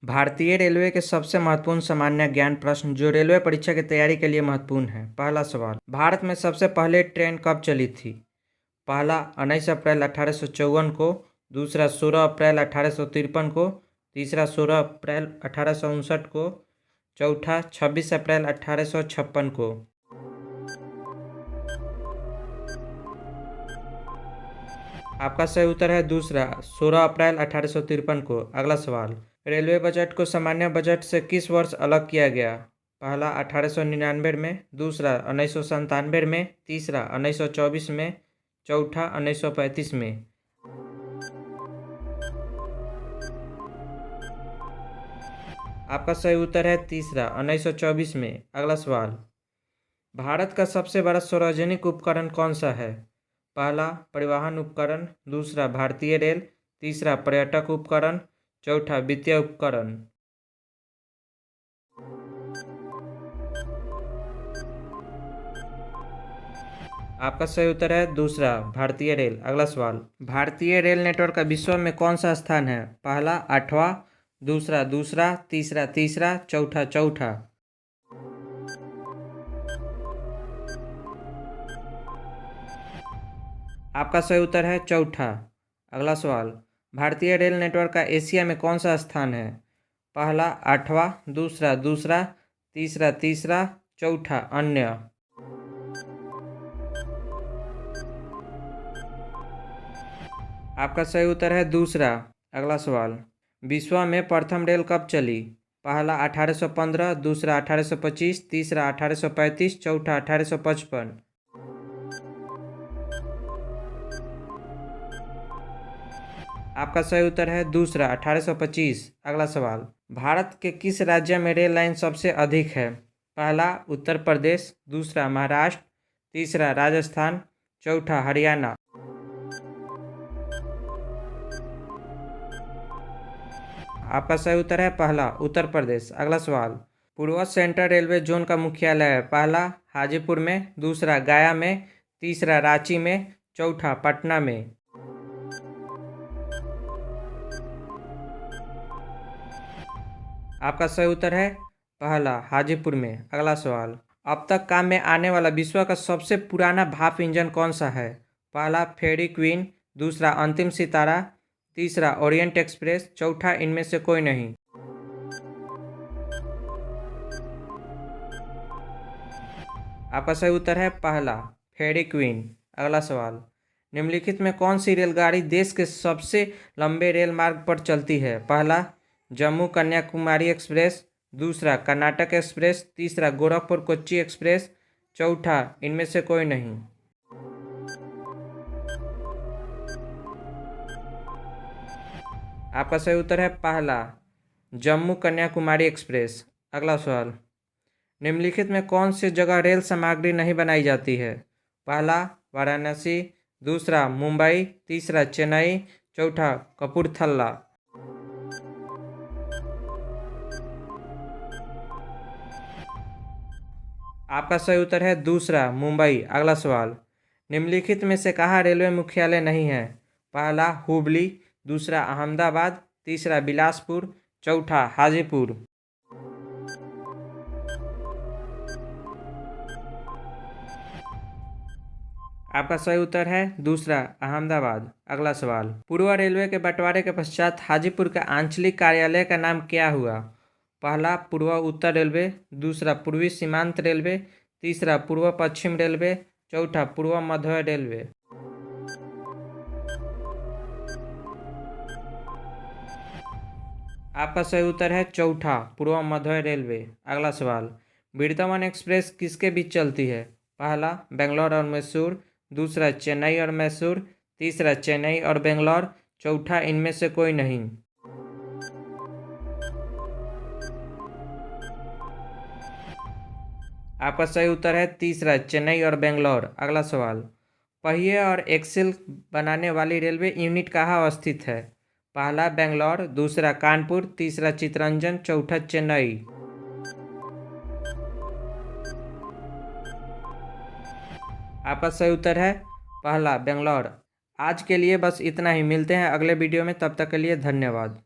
भारतीय रेलवे के सबसे महत्वपूर्ण सामान्य ज्ञान प्रश्न जो रेलवे परीक्षा की तैयारी के लिए महत्वपूर्ण है। पहला सवाल, भारत में सबसे पहले ट्रेन कब चली थी? पहला 19 अप्रैल 1854 को, दूसरा 16 अप्रैल 1853 को, तीसरा 16 अप्रैल 1859 को, चौथा 26 अप्रैल 1856 को। आपका सही उत्तर है दूसरा 16 अप्रैल 1853 को। अगला सवाल, रेलवे बजट को सामान्य बजट से किस वर्ष अलग किया गया? पहला 1899 में, दूसरा 1997 में, तीसरा 1924 में, चौथा 1935 में। आपका सही उत्तर है तीसरा 1924 में। अगला सवाल, भारत का सबसे बड़ा सार्वजनिक उपकरण कौन सा है? पहला परिवहन उपकरण, दूसरा भारतीय रेल, तीसरा पर्यटक उपकरण, चौथा वित्तीय उपकरण। आपका सही उत्तर है दूसरा भारतीय रेल। अगला सवाल, भारतीय रेल नेटवर्क का विश्व में कौन सा स्थान है? पहला 8वां, दूसरा दूसरा, तीसरा तीसरा, चौथा चौथा। आपका सही उत्तर है चौथा। अगला सवाल, भारतीय रेल नेटवर्क का एशिया में कौन सा स्थान है? पहला 8वां, दूसरा दूसरा, तीसरा तीसरा, चौथा अन्य। आपका सही उत्तर है दूसरा। अगला सवाल, विश्व में प्रथम रेल कब चली? पहला 1815, दूसरा 1825, तीसरा 1835, चौथा 1855। आपका सही उत्तर है दूसरा 1825। अगला सवाल, भारत के किस राज्य में रेल लाइन सबसे अधिक है? पहला उत्तर प्रदेश, दूसरा महाराष्ट्र, तीसरा राजस्थान, चौथा हरियाणा। आपका सही उत्तर है पहला उत्तर प्रदेश। अगला सवाल, पूर्व सेंट्रल रेलवे जोन का मुख्यालय है? पहला हाजीपुर में, दूसरा गया में, तीसरा रांची में, चौथा पटना में। आपका सही उत्तर है पहला हाजीपुर में। अगला सवाल, अब तक काम में आने वाला विश्व का सबसे पुराना भाप इंजन कौन सा है? पहला फेरी क्वीन, दूसरा अंतिम सितारा, तीसरा ओरिएंट एक्सप्रेस, चौथा इनमें से कोई नहीं। आपका सही उत्तर है पहला फेरी क्वीन। अगला सवाल, निम्नलिखित में कौन सी रेलगाड़ी देश के सबसे लंबे रेल मार्ग पर चलती है? पहला जम्मू कन्याकुमारी एक्सप्रेस, दूसरा कर्नाटक एक्सप्रेस, तीसरा गोरखपुर कोच्चि एक्सप्रेस, चौथा इनमें से कोई नहीं। आपका सही उत्तर है पहला जम्मू कन्याकुमारी एक्सप्रेस। अगला सवाल, निम्नलिखित में कौन सी जगह रेल सामग्री नहीं बनाई जाती है? पहला वाराणसी, दूसरा मुंबई, तीसरा चेन्नई, चौथा कपूरथला। आपका सही उत्तर है दूसरा मुंबई। अगला सवाल, निम्नलिखित में से कहाँ रेलवे मुख्यालय नहीं है? पहला हुबली, दूसरा अहमदाबाद, तीसरा बिलासपुर, चौथा हाजीपुर। आपका सही उत्तर है दूसरा अहमदाबाद। अगला सवाल, पूर्व रेलवे के बंटवारे के पश्चात हाजीपुर का आंचलिक कार्यालय का नाम क्या हुआ? पहला पूर्व उत्तर रेलवे, दूसरा पूर्वी सीमांत रेलवे, तीसरा पूर्व पश्चिम रेलवे, चौथा पूर्व मध्य रेलवे। आपका सही उत्तर है चौथा पूर्व मध्य रेलवे। अगला सवाल, वृंदावन एक्सप्रेस किसके बीच चलती है? पहला बेंगलोर और मैसूर, दूसरा चेन्नई और मैसूर, तीसरा चेन्नई और बेंगलोर, चौथा इनमें से कोई नहीं। आपका सही उत्तर है तीसरा चेन्नई और बेंगलोर। अगला सवाल, पहिए और एक्सेल बनाने वाली रेलवे यूनिट कहाँ अवस्थित है? पहला बेंगलोर, दूसरा कानपुर, तीसरा चित्तरंजन, चौथा चेन्नई। आपका सही उत्तर है पहला बेंगलोर। आज के लिए बस इतना ही, मिलते हैं अगले वीडियो में, तब तक के लिए धन्यवाद।